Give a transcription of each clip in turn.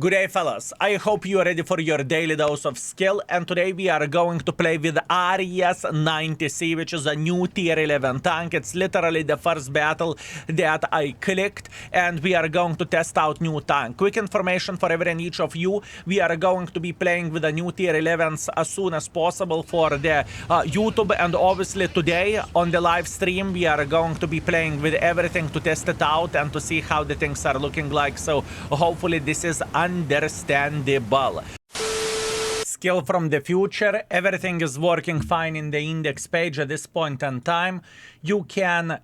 Good day, fellas. I hope you are ready for your daily dose of skill, and today we are going to play with RES-90C, which is a new tier 11 tank. It's literally the first battle that I clicked, and we are going to test out new tank. Quick information for every and each of you: we are going to be playing with the new tier 11s as soon as possible for the YouTube, and obviously today on the live stream we are going to be playing with everything to test it out and to see how the things are looking like. So hopefully this is understandable. Skill from the future. Everything is working fine in the index page at this point in time. You can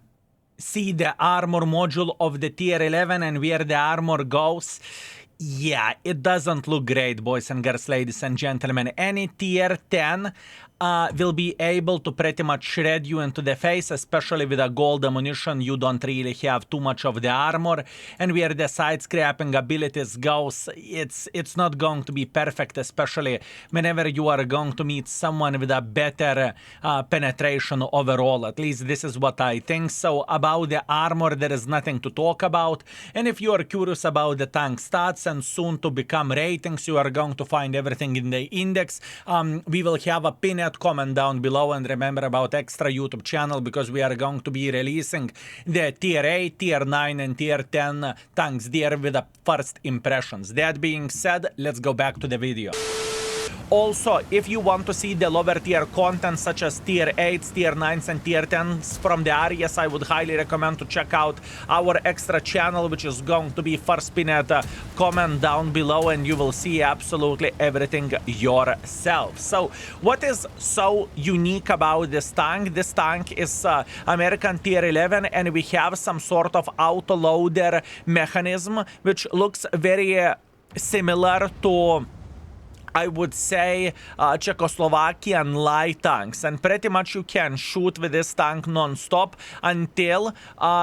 see the armor module of the tier 11 and where the armor goes. Yeah, it doesn't look great, boys and girls, ladies and gentlemen. Any tier 10 will be able to pretty much shred you into the face, especially with a gold ammunition. You don't really have too much of the armor, and where the side scrapping abilities goes, it's not going to be perfect, especially whenever you are going to meet someone with a better penetration overall. At least this is what I think. So about the armor, there is nothing to talk about, and if you are curious about the tank stats and soon to become ratings, you are going to find everything in the index. We will have a pinned comment down below, and remember about extra YouTube channel, because we are going to be releasing the tier 8, tier 9 and tier 10 tanks there with the first impressions. That being said, let's go back to the video. Also, if you want to see the lower tier content such as tier 8s, tier 9s and tier 10s from the RES, I would highly recommend to check out our extra channel, which is going to be first pinned comment down below, and you will see absolutely everything yourself. So what is so unique about this tank? This tank is American tier 11, and we have some sort of auto-loader mechanism which looks very similar to, I would say, Czechoslovakian light tanks, and pretty much you can shoot with this tank non-stop until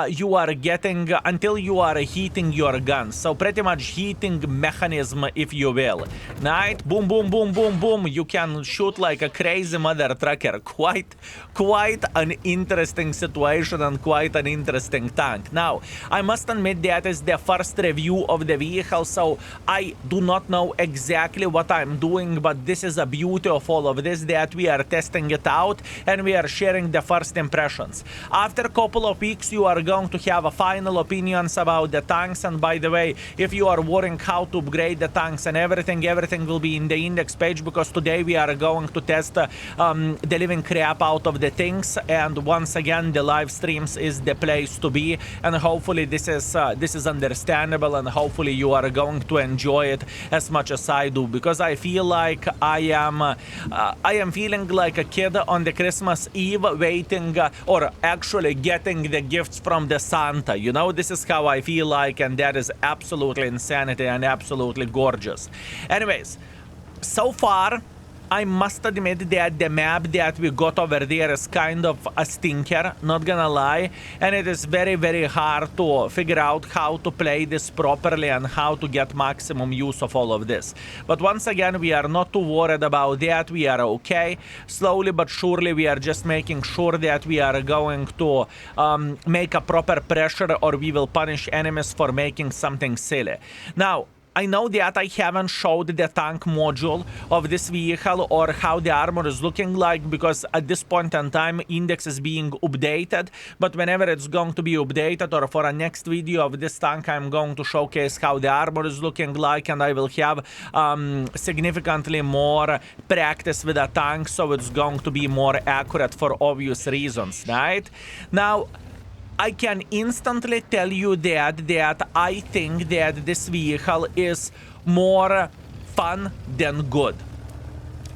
you are heating your guns. So pretty much heating mechanism, if you will. Right? Boom, boom, boom, boom, boom. You can shoot like a crazy mother trucker. Quite an interesting situation and quite an interesting tank. Now, I must admit that is the first review of the vehicle, so I do not know exactly what I'm doing, but this is a beauty of all of this, that we are testing it out and we are sharing the first impressions. After a couple of weeks, you are going to have a final opinions about the tanks, and by the way, if you are worrying how to upgrade the tanks and everything will be in the index page, because today we are going to test the living crap out of the things, and once again the live streams is the place to be, and hopefully this is understandable, and hopefully you are going to enjoy it as much as I do, because I feel like I am feeling like a kid on the Christmas Eve waiting or actually getting the gifts from the Santa. You know, this is how I feel like, and that is absolutely insanity and absolutely gorgeous. Anyways, so far I must admit that the map that we got over there is kind of a stinker, not gonna lie, and it is very, very hard to figure out how to play this properly and how to get maximum use of all of this. But once again, we are not too worried about that. We are okay. Slowly but surely we are just making sure that we are going to make a proper pressure, or we will punish enemies for making something silly. Now, I know that I haven't showed the tank module of this vehicle or how the armor is looking like, because at this point in time index is being updated, but whenever it's going to be updated, or for a next video of this tank, I'm going to showcase how the armor is looking like, and I will have significantly more practice with the tank, so it's going to be more accurate for obvious reasons, right? Now, I can instantly tell you that I think that this vehicle is more fun than good.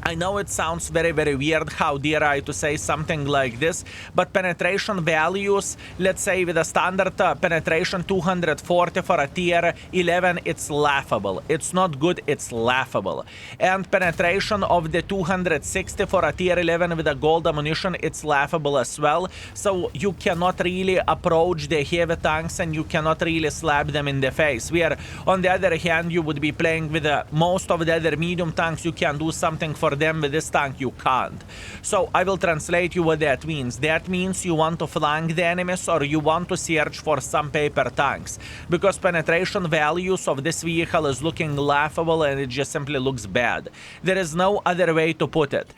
I know it sounds very, very weird, how dare I to say something like this, but penetration values, let's say with a standard penetration 240 for a tier 11, it's laughable. It's not good, it's laughable. And penetration of the 260 for a tier 11 with a gold ammunition, it's laughable as well. So you cannot really approach the heavy tanks and you cannot really slap them in the face. Where on the other hand, you would be playing with most of the other medium tanks, you can do something for them with this tank, you can't. So I will translate you what that means. That means you want to flank the enemies or you want to search for some paper tanks. Because penetration values of this vehicle is looking laughable and it just simply looks bad. There is no other way to put it.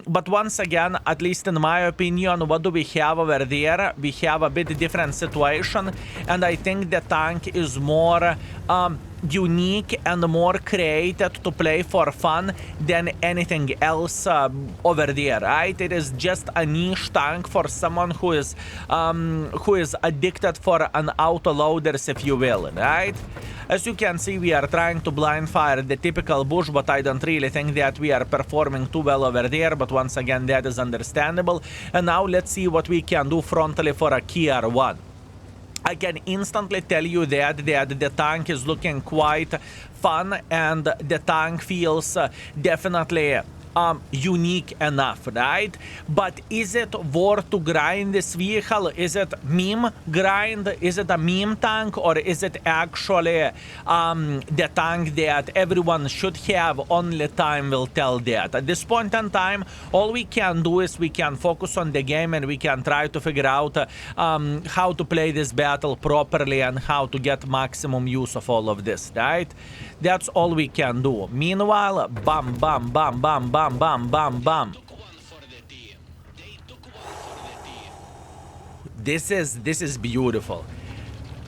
But once again, at least in my opinion, what do we have over there? We have a bit different situation, and I think the tank is more unique and more created to play for fun than anything else over there, right? It is just a niche tank for someone who is addicted for an autoloaders, if you will, right? As you can see, we are trying to blind fire the typical bush, but I don't really think that we are performing too well over there, but once again, that is understandable. And now let's see what we can do frontally for a Kiar 1. I can instantly tell you that the tank is looking quite fun and the tank feels definitely unique enough, right? But is it worth to grind this vehicle? Is it meme grind? Is it a meme tank, or is it actually the tank that everyone should have? Only time will tell that. At this point in time, all we can do is we can focus on the game and we can try to figure out how to play this battle properly and how to get maximum use of all of this, right? That's all we can do. Meanwhile, bam, bam, bam, bam, bam, bam, bam, bam. This is beautiful.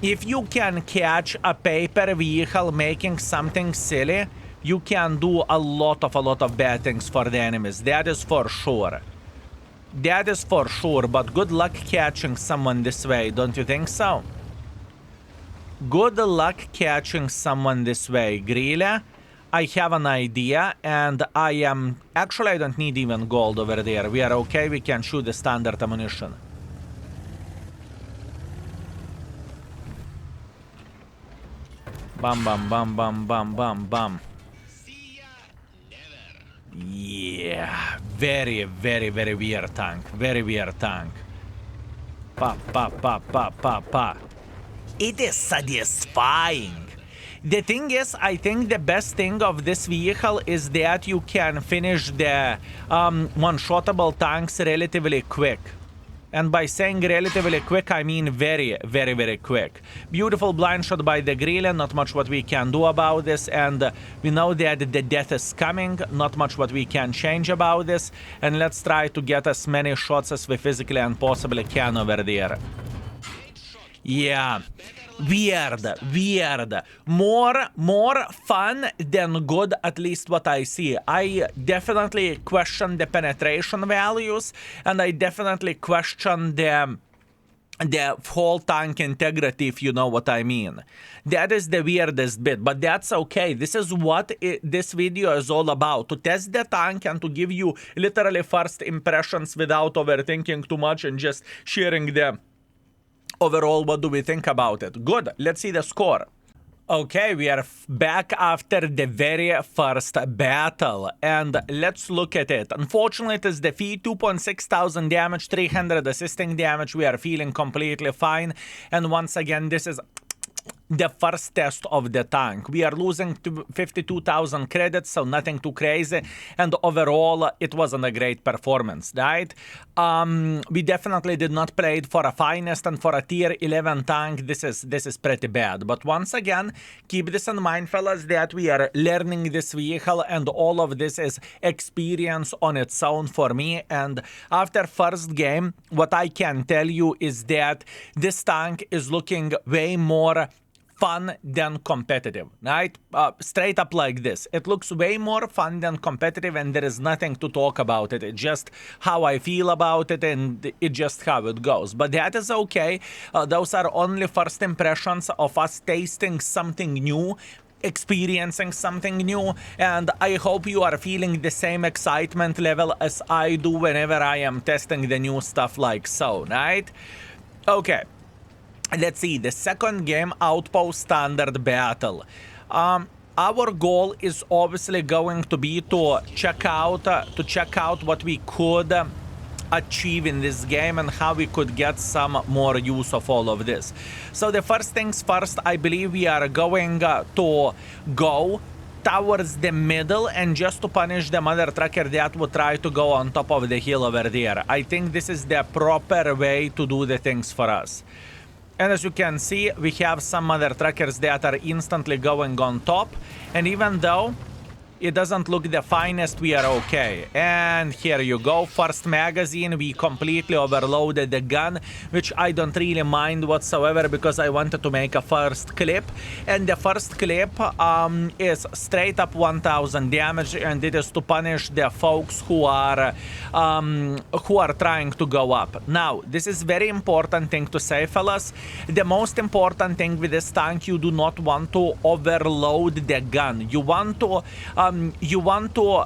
If you can catch a paper vehicle making something silly, you can do a lot of bad things for the enemies. That is for sure. That is for sure, but good luck catching someone this way, don't you think so? Good luck catching someone this way, Grilla. I have an idea, and I am... Actually, I don't need even gold over there. We are okay, we can shoot the standard ammunition. Bam, bam, bam, bam, bam, bam, bam. Yeah, very weird tank. Very weird tank. Pa, pa, pa, pa, pa, pa. It is satisfying. The thing is, I think the best thing of this vehicle is that you can finish the one-shottable tanks relatively quick. And by saying relatively quick, I mean very quick. Beautiful blind shot by the Grilla, not much what we can do about this, and we know that the death is coming, not much what we can change about this, and let's try to get as many shots as we physically and possibly can over there. Yeah, weird. More fun than good, at least what I see. I definitely question the penetration values, and I definitely question the whole tank integrity, if you know what I mean. That is the weirdest bit, but that's okay. This is what this video is all about, to test the tank and to give you literally first impressions without overthinking too much and just sharing the overall, what do we think about it? Good, let's see the score. Okay, we are back after the very first battle, and let's look at it. Unfortunately, it is defeat, 2,600 damage, 300 assisting damage. We are feeling completely fine, and once again, this is the first test of the tank. We are losing 52,000 credits, so nothing too crazy, and overall it wasn't a great performance, right? We definitely did not play it for a finest, and for a tier 11 tank this is pretty bad. But once again, keep this in mind, fellas, that we are learning this vehicle, and all of this is experience on its own for me. And after first game, what I can tell you is that this tank is looking way more fun than competitive, right? Straight up like this. It looks way more fun than competitive, and there is nothing to talk about it. It's just how I feel about it, and it's just how it goes. But that is okay. Those are only first impressions of us tasting something new, experiencing something new, and I hope you are feeling the same excitement level as I do whenever I am testing the new stuff like so, right? Okay. Let's see, the second game, Outpost Standard Battle. Our goal is obviously going to be to check out what we could achieve in this game and how we could get some more use of all of this. So the first things first, I believe we are going to go towards the middle and just to punish the mother trucker that would try to go on top of the hill over there. I think this is the proper way to do the things for us. And as you can see, we have some mother truckers that are instantly going on top. And even though it doesn't look the finest, we are okay. And here you go, first magazine. We completely overloaded the gun, which I don't really mind whatsoever because I wanted to make a first clip. And the first clip is straight up 1000 damage, and it is to punish the folks who are trying to go up. Now, this is very important thing to say, fellas. The most important thing with this tank, you do not want to overload the gun. You want to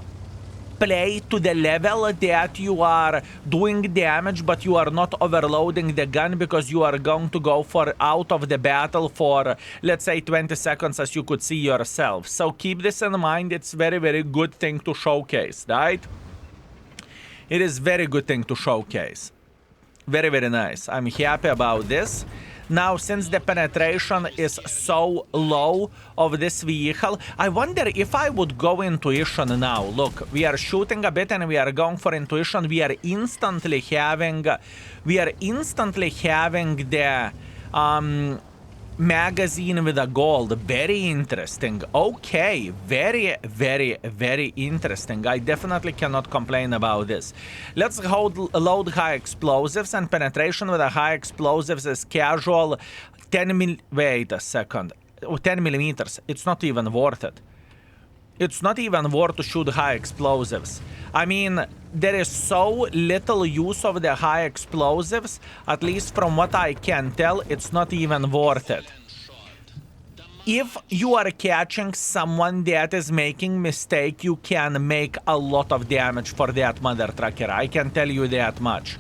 play to the level that you are doing damage, but you are not overloading the gun because you are going to go for out of the battle for, let's say, 20 seconds, as you could see yourself. So keep this in mind. It's very, very good thing to showcase, right? It is very good thing to showcase. Very, very nice. I'm happy about this. Now, since the penetration is so low of this vehicle, I wonder if I would go intuition now. Look, we are shooting a bit and we are going for intuition. We are instantly having the magazine with a gold. Very interesting. Okay, very, very, very interesting. I definitely cannot complain about this. Let's load high explosives, and penetration with a high explosives is casual 10 millimeters. It's not even worth it. It's not even worth to shoot high explosives. I mean, there is so little use of the high explosives, at least from what I can tell, it's not even worth it. If you are catching someone that is making mistake, you can make a lot of damage for that mother trucker. I can tell you that much.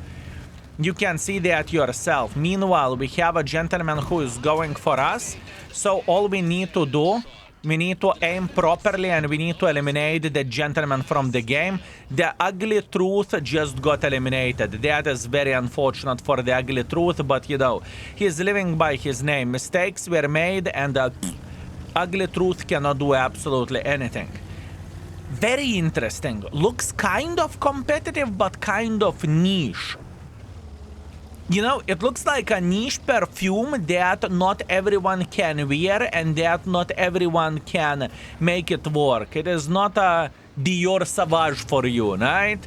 You can see that yourself. Meanwhile, we have a gentleman who is going for us. So all we need to do, we need to aim properly and we need to eliminate the gentleman from the game. The ugly truth just got eliminated. That is very unfortunate for the ugly truth, but you know, he's living by his name. Mistakes were made and ugly truth cannot do absolutely anything. Very interesting. Looks kind of competitive, but kind of niche. You know, it looks like a niche perfume that not everyone can wear and that not everyone can make it work. It is not a Dior Sauvage for you, right?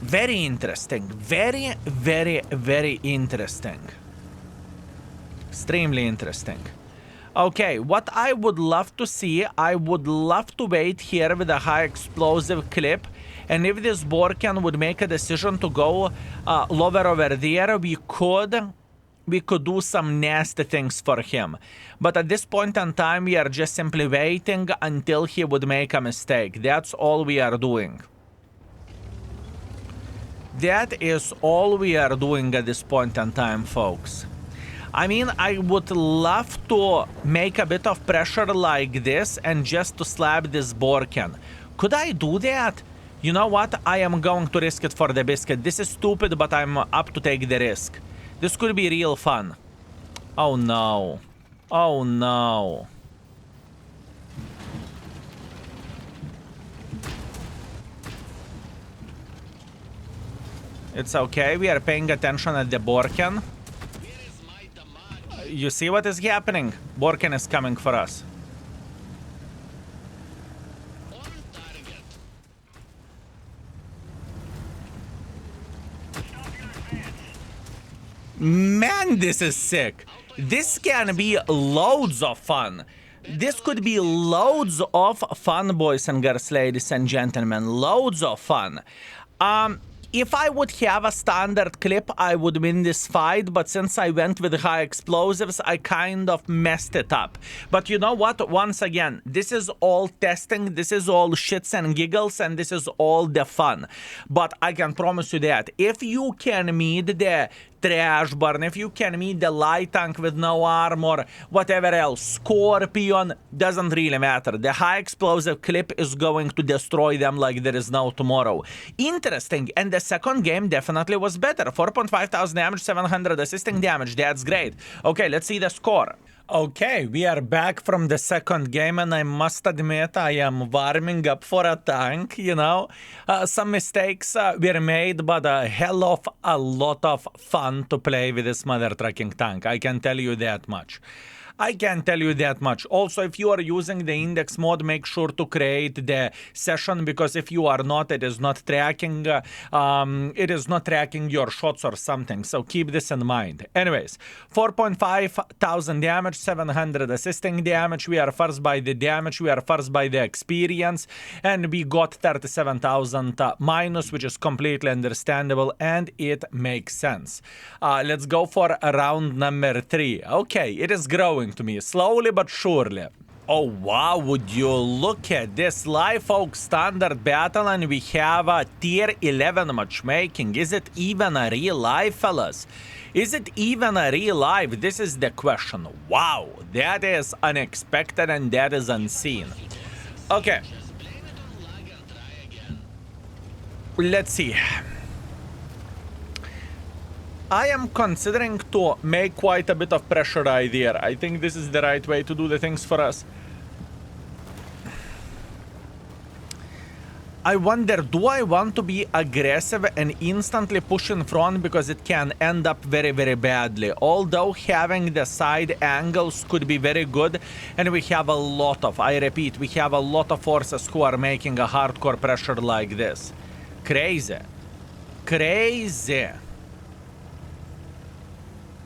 Very interesting. Very, very, very interesting. Extremely interesting. Okay, what I would love to see, I would love to wait here with a high explosive clip. And if this Borken would make a decision to go lower over there, we could do some nasty things for him. But at this point in time, we are just simply waiting until he would make a mistake. That's all we are doing. That is all we are doing at this point in time, folks. I mean, I would love to make a bit of pressure like this and just to slap this Borken. Could I do that? You know what? I am going to risk it for the biscuit. This is stupid, but I'm up to take the risk. This could be real fun. Oh no. Oh no. It's okay. We are paying attention at the Borken. You see what is happening? Borken is coming for us. Man, this is sick. This can be loads of fun. This could be loads of fun, boys and girls, ladies and gentlemen. Loads of fun. If I would have a standard clip, I would win this fight, but since I went with high explosives, I kind of messed it up. But you know what? Once again, this is all testing, this is all shits and giggles, and this is all the fun. But I can promise you that if you can meet the trash burn, if you can meet the light tank with no armor, whatever else, Scorpion, doesn't really matter. The high explosive clip is going to destroy them like there is no tomorrow. Interesting. And the second game definitely was better. 4,500 damage, 700 assisting damage. That's great. Okay, let's see the score. Okay, we are back from the second game, and I must admit I am warming up for a tank, you know. Some mistakes were made, but a hell of a lot of fun to play with this mother trucking tank. I can tell you that much. I can tell you that much. Also, if you are using the index mode, make sure to create the session, because if you are not, it is not tracking your shots or something. So keep this in mind. Anyways, 4,500 damage, 700 assisting damage. We are first by the damage, we are first by the experience, and we got 37,000 minus, which is completely understandable and it makes sense. Let's go for round number 3. Okay, it is growing to me slowly but surely. Oh wow, would you look at this Live Oak standard battle, and we have a tier 11 matchmaking. Is it even a real life, fellas? Is it even a real life? This is the question. Wow, that is unexpected and that is unseen. Okay, let's see. I am considering to make quite a bit of pressure right here. I think this is the right way to do the things for us. I wonder, do I want to be aggressive and instantly push in front, because it can end up very, very badly. Although having the side angles could be very good, and we have a lot of, I repeat, we have a lot of forces who are making a hardcore pressure like this. Crazy. Crazy.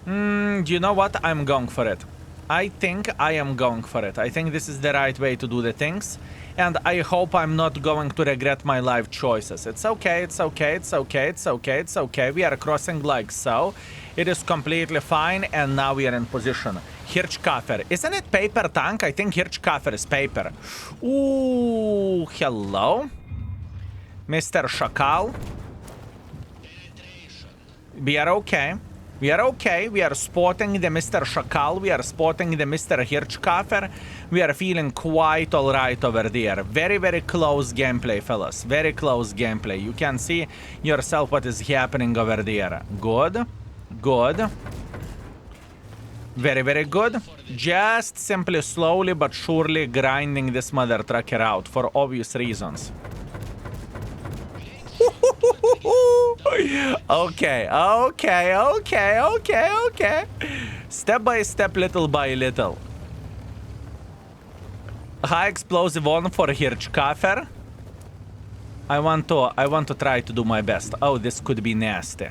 You know what? I'm going for it. I think I am going for it. I think this is the right way to do the things. And I hope I'm not going to regret my life choices. It's okay, it's okay, it's okay, it's okay, it's okay. We are crossing like so. It is completely fine, and now we are in position. Hirschkaffer. Isn't it paper tank? I think Hirschkaffer is paper. Ooh, hello. Mr. Shakal. We are okay. We are okay. We are spotting the Mr. Shakal. We are spotting the Mr. Hirschkaffer. We are feeling quite alright over there. Very, very close gameplay, fellas. Very close gameplay. You can see yourself what is happening over there. Good. Good. Very, very good. Just simply slowly but surely grinding this mother trucker out for obvious reasons. Okay, okay, okay, okay, okay. Step by step, little by little. High explosive on for Hirschkaffer. I want to try to do my best. Oh, this could be nasty.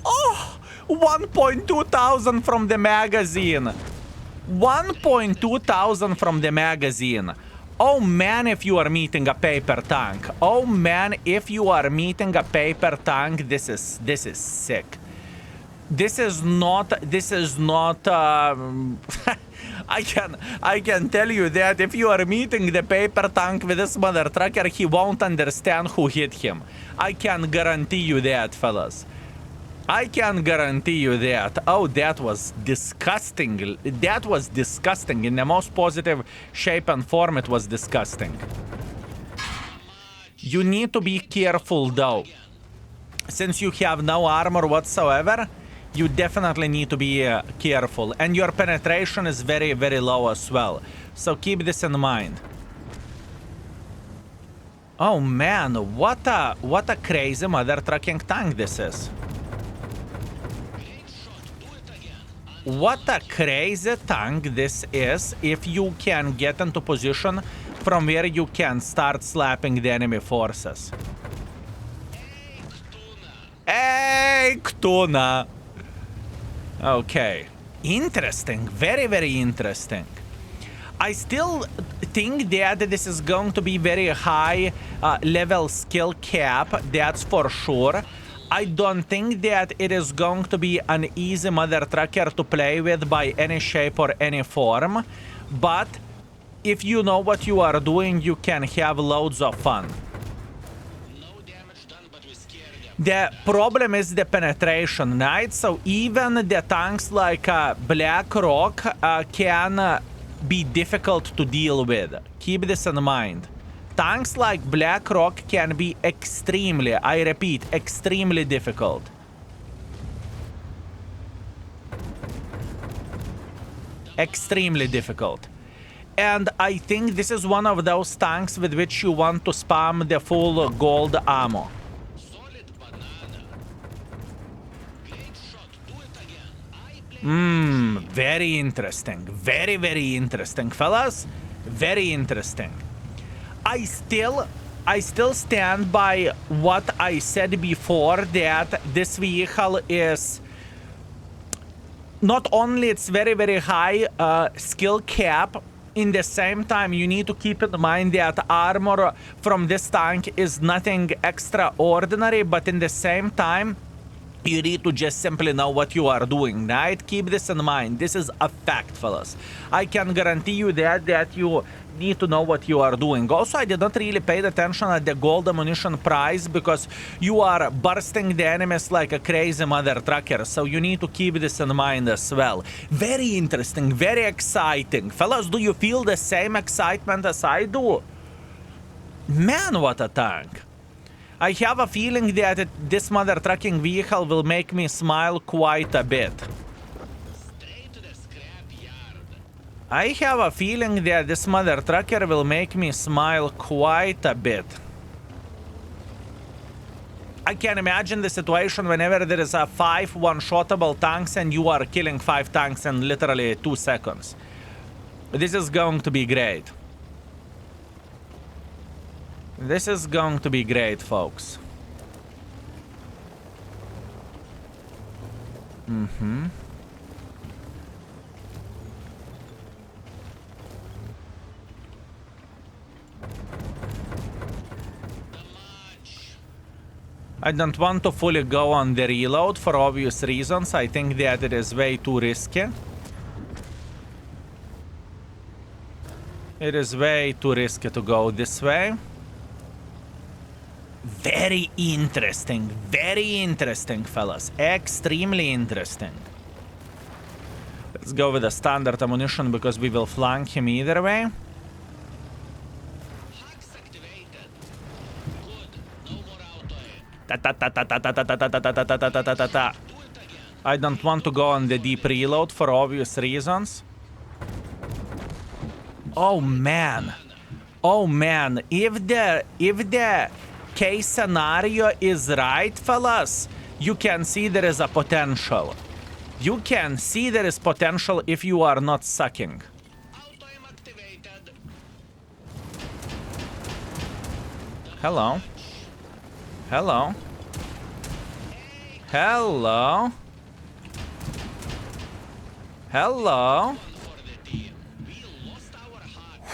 Oh, 1.2 thousand from the magazine. 1.2 thousand from the magazine. Oh man, if you are meeting a paper tank. Oh man, if you are meeting a paper tank, this is sick. This is not I can tell you that if you are meeting the paper tank with this mother trucker, he won't understand who hit him. I can guarantee you that, fellas. I can guarantee you that. Oh, that was disgusting. That was disgusting. In the most positive shape and form, it was disgusting. You need to be careful, though. Since you have no armor whatsoever, you definitely need to be careful. And your penetration is very, very low as well. So keep this in mind. Oh, man. What a crazy mother trucking tank this is. What a crazy tank this is if you can get into position from where you can start slapping the enemy forces. Hey, Ktuna! Okay. Interesting. Very, very interesting. I still think that this is going to be very high level skill cap, that's for sure. I don't think that it is going to be an easy mother trucker to play with by any shape or any form. But if you know what you are doing, you can have loads of fun. The problem is the penetration, right? So even the tanks like Black Rock can be difficult to deal with. Keep this in mind. Tanks like BlackRock can be extremely, I repeat, extremely difficult. Extremely difficult. And I think this is one of those tanks with which you want to spam the full gold ammo. Very interesting. Very, very interesting, fellas. Very interesting. I still stand by what I said before, that this vehicle is not only it's very, very high skill cap, in the same time you need to keep in mind that armor from this tank is nothing extraordinary, but in the same time you need to just simply know what you are doing, right? Keep this in mind. This is a fact, fellas. I can guarantee you that you need to know what you are doing. Also, I did not really pay attention at the gold ammunition price because you are bursting the enemies like a crazy mother trucker. So you need to keep this in mind as well. Very interesting, very exciting. Fellas, do you feel the same excitement as I do? Man, what a tank. I have a feeling that this mother trucking vehicle will make me smile quite a bit. I have a feeling that this mother trucker will make me smile quite a bit. I can imagine the situation whenever there is a 5 one-shottable tanks and you are killing 5 tanks in literally 2 seconds. This is going to be great. This is going to be great, folks. I don't want to fully go on the reload for obvious reasons. I think that it is way too risky. It is way too risky to go this way. Very interesting, fellas. Extremely interesting. Let's go with the standard ammunition because we will flank him either way. I don't want to go on the deep reload for obvious reasons. Oh man. Oh man, if the case scenario is right, fellas, you can see there is a potential. You can see there is potential if you are not sucking. Hello. Hello. Hello. Hello.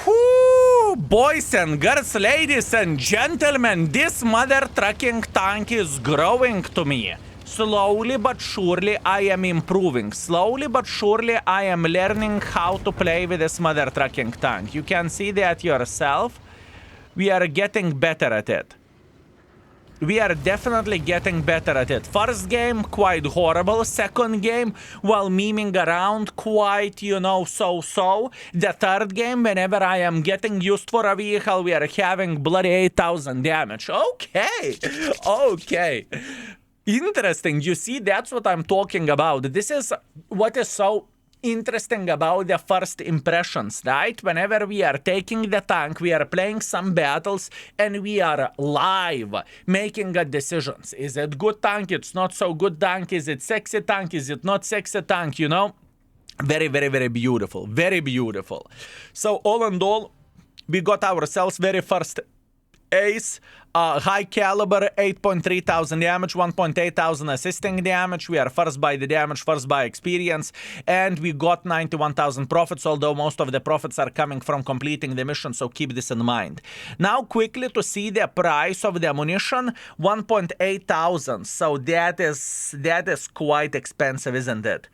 Whoo! Boys and girls, ladies and gentlemen, this mother trucking tank is growing to me. Slowly but surely I am improving. Slowly but surely I am learning how to play with this mother trucking tank. You can see that yourself. We are getting better at it. We are definitely getting better at it. First game, quite horrible. Second game, while memeing around, quite, you know, so-so. The third game, whenever I am getting used for a vehicle, we are having bloody 8,000 damage. Okay. Okay. Interesting. You see, that's what I'm talking about. This is what is so interesting about the first impressions, right? Whenever we are taking the tank, we are playing some battles, and we are live making decisions. Is it good tank? It's not so good tank. Is it sexy tank? Is it not sexy tank? You know? Very, very, very beautiful. Very beautiful. So all in all, we got ourselves very first ace. High caliber, 8.3 thousand damage, 1.8 thousand assisting damage. We are first by the damage, first by experience, and we got 91,000 profits, although most of the profits are coming from completing the mission, so keep this in mind. Now quickly to see the price of the ammunition, 1.8 thousand, so that is quite expensive, isn't it?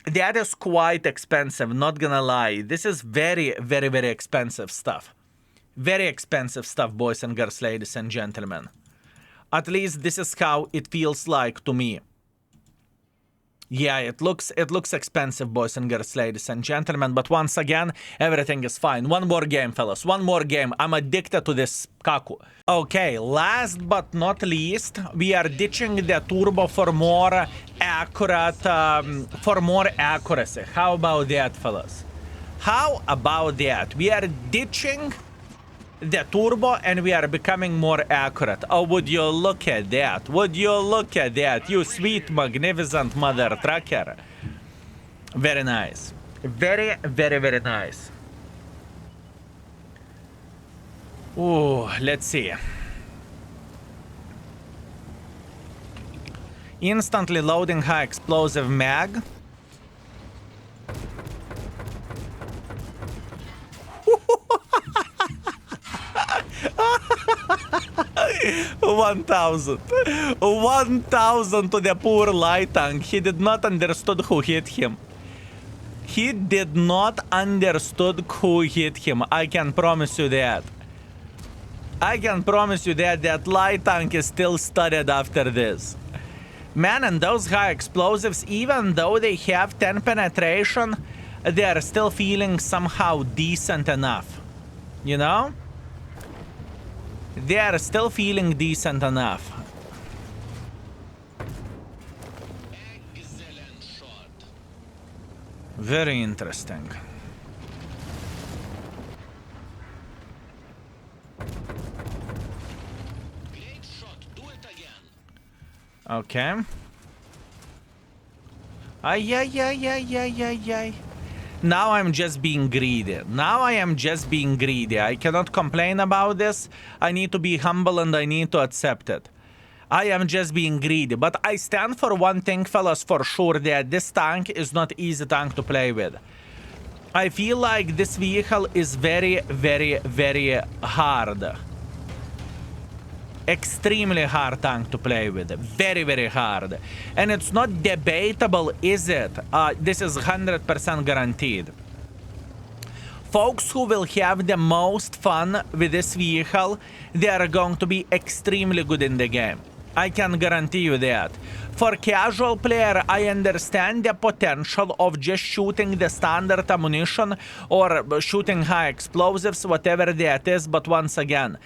That is quite expensive, not gonna lie. This is very, very, very expensive stuff. Very expensive stuff, boys and girls, ladies and gentlemen. At least this is how it feels like to me. Yeah, it looks expensive, boys and girls, ladies and gentlemen, but once again, everything is fine. One more game, fellas. One more game. I'm addicted to this kaku. Okay, last but not least, we are ditching the turbo for more accurate, for more accuracy. How about that, fellas? How about that? We are ditching the turbo and we are becoming more accurate. Oh, would you look at that? Would you look at that? You sweet, magnificent mother trucker. Very nice. Very, very, very nice. Ooh, let's see. Instantly loading high explosive mag. 1,000. 1,000 to the poor light tank. He did not understood who hit him. He did not understood who hit him. I can promise you that. I can promise you that that light tank is still studied after this. Man, and those high explosives, even though they have 10 penetration, they are still feeling somehow decent enough. You know? They are still feeling decent enough. Excellent shot. Very interesting. Great shot. Do it again. Okay. Ay, ay, ay, ay, ay, ay, ay. Now I'm just being greedy. Now I am just being greedy. I cannot complain about this. I need to be humble and I need to accept it. I am just being greedy. But I stand for one thing, fellas, for sure, that this tank is not easy tank to play with. I feel like this vehicle is very, very, very hard. Extremely hard tank to play with. Very, very hard. And it's not debatable, is it? This is 100% guaranteed. Folks who will have the most fun with this vehicle, they are going to be extremely good in the game. I can guarantee you that. For casual player, I understand the potential of just shooting the standard ammunition or shooting high explosives, whatever that is. But once again,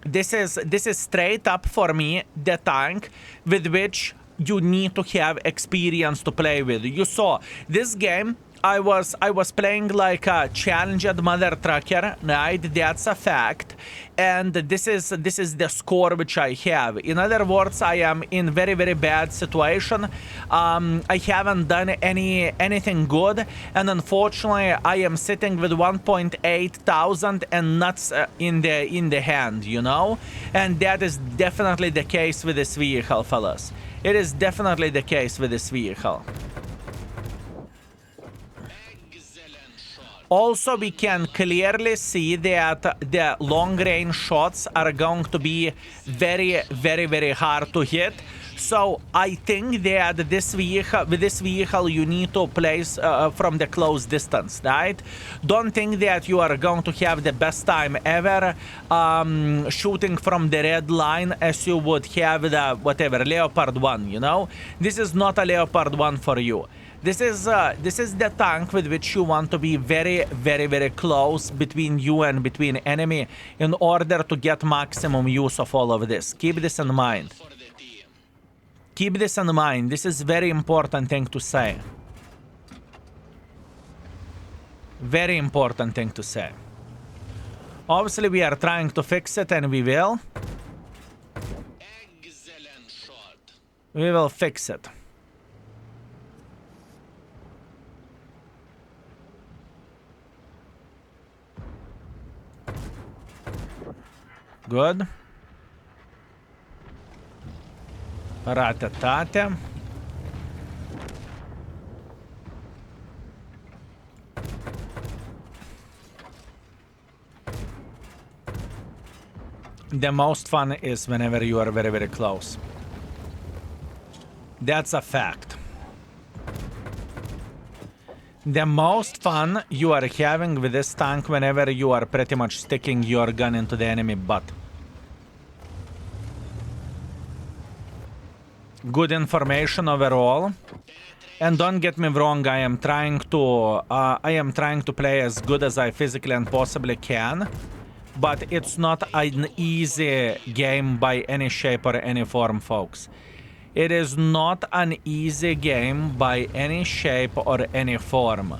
this is straight up for me the tank with which you need to have experience to play with. You saw this game. I was playing like a challenged mother trucker, right? That's a fact. And this is the score which I have. In other words, I am in very, very bad situation. I haven't done anything good, and unfortunately, I am sitting with 1.8 thousand and nuts in the hand, you know. And that is definitely the case with this vehicle, fellas. It is definitely the case with this vehicle. Also, we can clearly see that the long-range shots are going to be very, very, very hard to hit. So I think that with this vehicle, you need to place from the close distance, right? Don't think that you are going to have the best time ever shooting from the red line as you would have the, whatever, Leopard 1, you know? This is not a Leopard 1 for you. This is the tank with which you want to be very, very, very close between you and between enemy in order to get maximum use of all of this. Keep this in mind. Keep this in mind. This is very important thing to say. Very important thing to say. Obviously, we are trying to fix it, and we will. Excellent shot. We will fix it. Good. Ratatate. The most fun is whenever you are very, very close. That's a fact. The most fun you are having with this tank whenever you are pretty much sticking your gun into the enemy butt. good information overall. And don't get me wrong, I am trying to play as good as I physically and possibly can, but it's not an easy game by any shape or any form, folks. It is not an easy game by any shape or any form.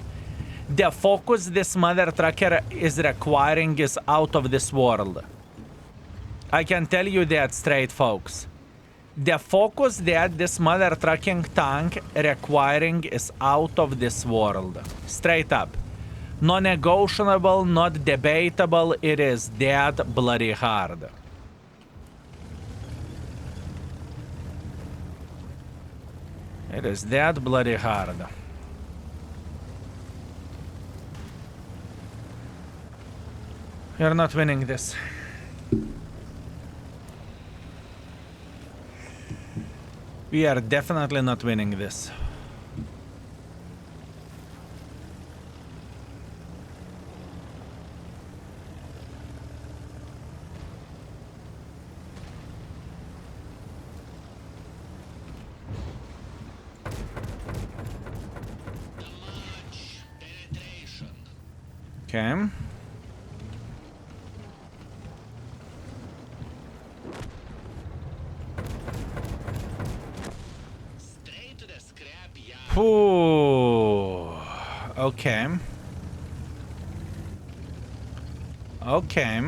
The focus this mother trucker is requiring is out of this world. I can tell you that straight, folks. The focus that this mother trucking tank requiring is out of this world. Straight up. Non-negotiable, not debatable, it is that bloody hard. It is that bloody hard. You're not winning this. We are definitely not winning this. Okay. Ooh. Okay. Okay.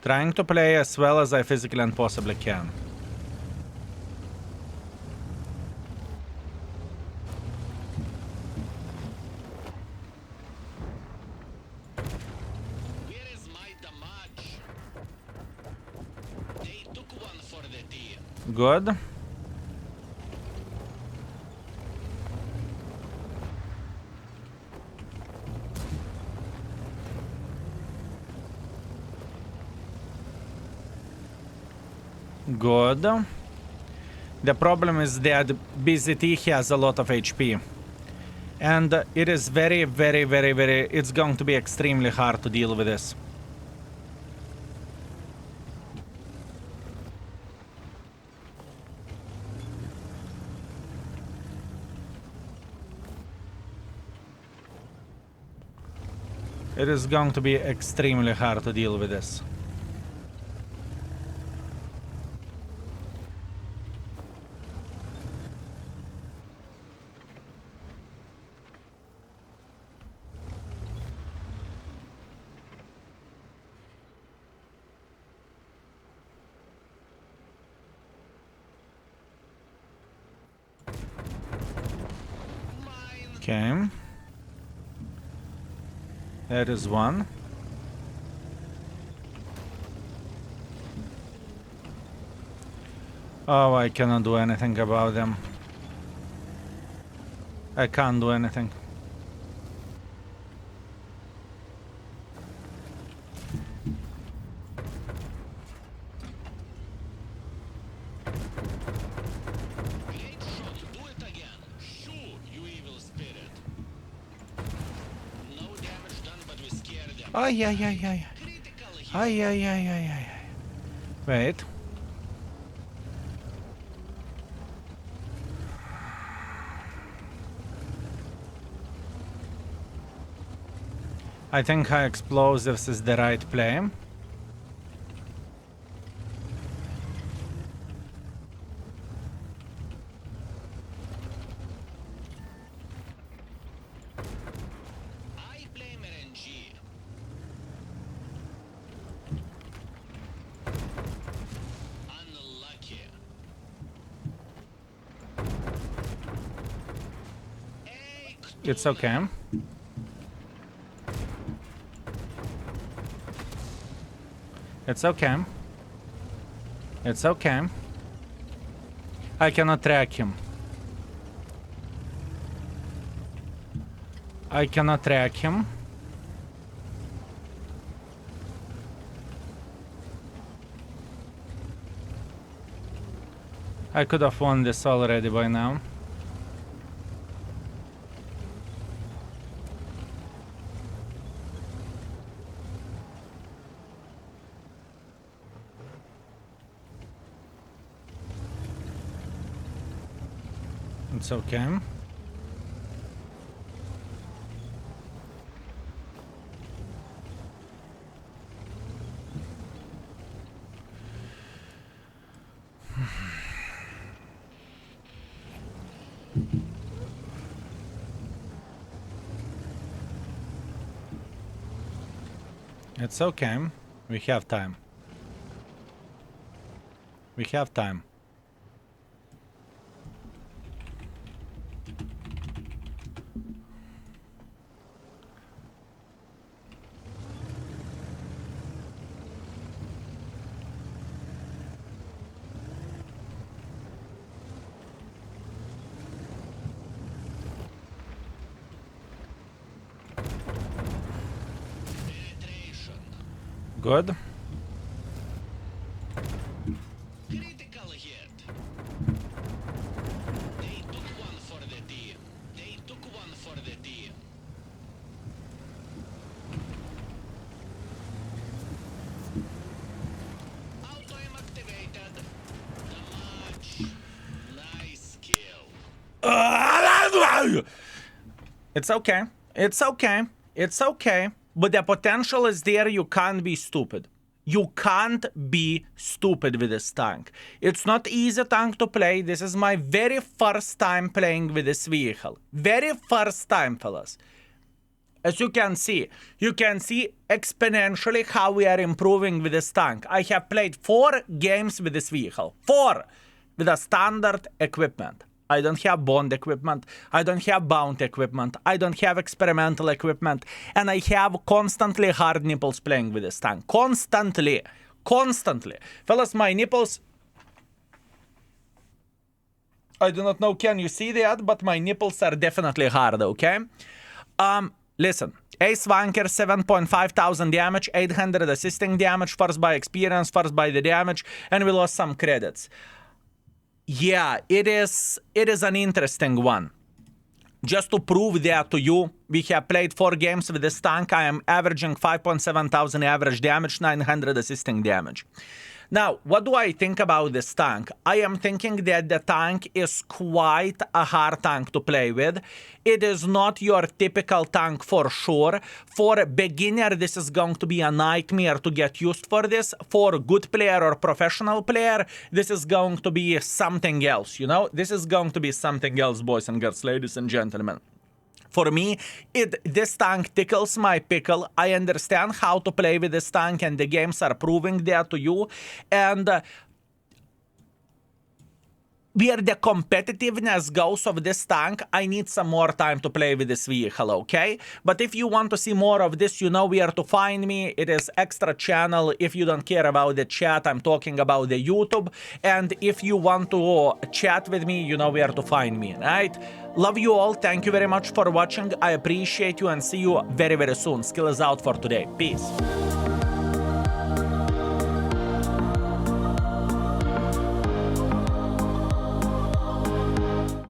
Trying to play as well as I physically and possibly can. Good. Good. The problem is that BZT has a lot of HP. And it is very, very, very, very... It's going to be extremely hard to deal with this. It is going to be extremely hard to deal with this. Okay. That is one. Oh, I cannot do anything about them. I can't do anything. Ay, ay, ay, ay. Ay, ay, ay, ay, ay. Wait. I think high explosives is the right play. It's okay. It's okay. It's okay. I cannot track him. I cannot track him. I could have won this already by now. It's okay. It's okay. We have time. We have time. Penetration. Good. Critical hit. They took one for the team. They took one for the team. Auto-aim activated. The match. Nice kill. It's okay. It's okay. It's okay. But the potential is there. You can't be stupid. You can't be stupid with this tank. It's not easy tank to play. This is my very first time playing with this vehicle. Very first time, fellas. As you can see exponentially how we are improving with this tank. I have played 4 games with this vehicle. 4! With a standard equipment. I don't have bond equipment. I don't have bounty equipment. I don't have experimental equipment. And I have constantly hard nipples playing with this tank. Constantly. Constantly. Fellas, my nipples... I do not know, can you see that? But my nipples are definitely hard, okay? Listen. Ace Wanker, 7.5 thousand damage, 800 assisting damage, first by experience, first by the damage, and we lost some credits. Yeah, it is an interesting one. Just to prove that to you, we have played 4 games with this tank. I am averaging 5.7 thousand average damage, 900 assisting damage. Now, what do I think about this tank? I am thinking that the tank is quite a hard tank to play with. It is not your typical tank for sure. For a beginner, this is going to be a nightmare to get used for this. For a good player or professional player, this is going to be something else, you know? This is going to be something else, boys and girls, ladies and gentlemen. For me, this tank tickles my pickle. I understand how to play with this tank, and the games are proving that to you. And where the competitiveness goes of this tank, I need some more time to play with this vehicle, okay? But if you want to see more of this, you know where to find me. It is extra channel. If you don't care about the chat, I'm talking about the YouTube. And if you want to chat with me, you know where to find me, right? Love you all. Thank you very much for watching. I appreciate you and see you very, very soon. Skill is out for today. Peace.